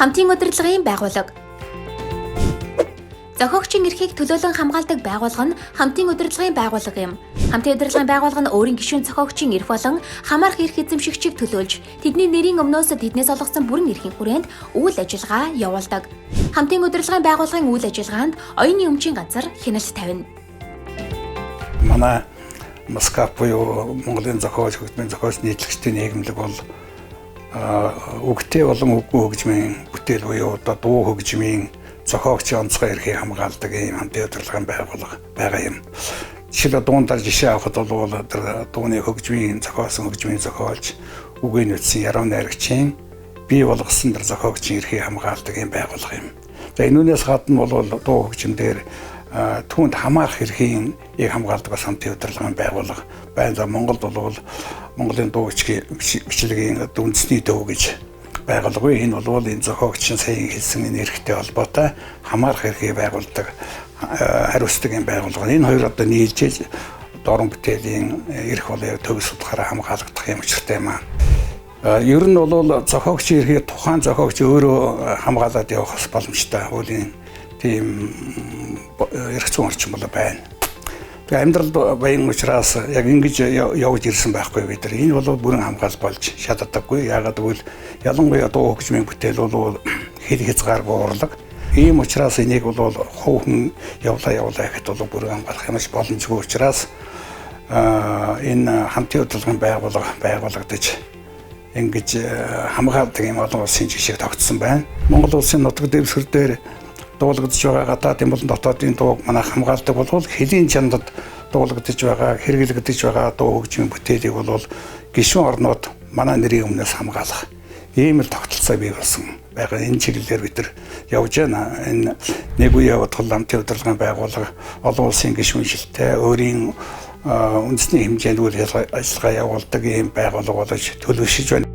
Хамтын удирдлагын байгууллага. Зохиогчийн эрхийг төлөөлөн хамгаалдаг байгууллага нь хамтын удирдлагын байгууллага юм. Хамтын удирдлагын байгууллага нь өөрийн гишүүн зохиогчийн эрх болон хамаарх эрх эзэмшигчийг төлөөлж, тэдний нэрийн өмнөөс тэднээс олгосон бүрэн эрхийн хүрээнд үйл ажиллагаа явуулдаг. Хамтын удирдлагын байгууллагын үйл ажиллагаанд оюуны өмчийн газар хяналт тавина. Манай Москва буюу Монголын зохиолч, хөгжмийн зохиолч нийтлэгчдийн нийгэмлэг бол үгтэй болон үггүй хөгжмийн бүтээл буюу одоо дуу хөгжмийн зохиогчийн онцгой эрхийг хамгаалдаг ийм хамтын удирдлагын байгууллага байгаа юм. Жишээлбэл дуундар жишээ авахад бол дууны хөгжмийн зохиосон хөгжмийн зохиолч, үгийн үтсэн яруу найрагчийн бий болгосон дэр зохиогчийн эрхийг хамгаалдаг ийм байгууллага юм. За энүүнээс гадна бол дуу хөгжим дээр түүнд хамаарах эрхийн хамгаалдаг бас хамтын удирдлагын байгууллага байна. За Монголд бол Монголын дуу бичлэгийн үндэсний дуу гэж байгууллагыг энэ бол энэ зохиогчийн саяхан хэлсэн энэ эрхтэй холбоотой хамаарах эрхийг байгуулдаг хариуцдаг юм байгууллага. Энэ хоёр одоо нийлжээж дорн бүтээлийн эрх болоо төгс судлахаараа хамгаалагдах юм учиртай юм аа. Ер нь бол зохиогчийн эрхийг тухайн зохиогч өөрөө хамгаалаад явах боломжтой хуулийн тийм эрх зүйн орчин бол байна. Тэгээ амьдралд баян учраас яг ингэж явж ирсэн байхгүй бид нар. Энэ бол бүрэн хамгаал болж шатдаггүй. Яагаад гэвэл ялангуяа дуу хөгжмийн бүтээл бол хэл хязгааргүй урлаг. Ийм учраас энийг бол хувь явлаа гэхэд бол бүрэн хамгаалах юмш боломжгүй учраас энэ хамтын удирдлагын байгуулагдаж ингэж хамгаалдаг юм олон улсын жишээ тогтсон байна. Монгол улсын нутаг дэвсгэр дээр дуулагдж байгаа гадаадын болон дотоодын дууг манай хамгаалдаг болвол хэлийн чандад дуулагдж байгаа, хэрэглэгдэж байгаа дуу хөгжмийн бүтээлийг бол гишүүн орнууд манай нэрийн өмнөөс хамгаалах ийм л тогтолцоо бий болсон байгаа. Энэ чиглэлээр бид нар явж байна. Энэ нэг үе яваад хамтын удирдлагын байгууллага олон улсын гишүүншилтэй өөрийн үндэсний хэмжээнд үйл ажиллагаа явуулдаг ийм байгууллага болж төлөвшөж байна.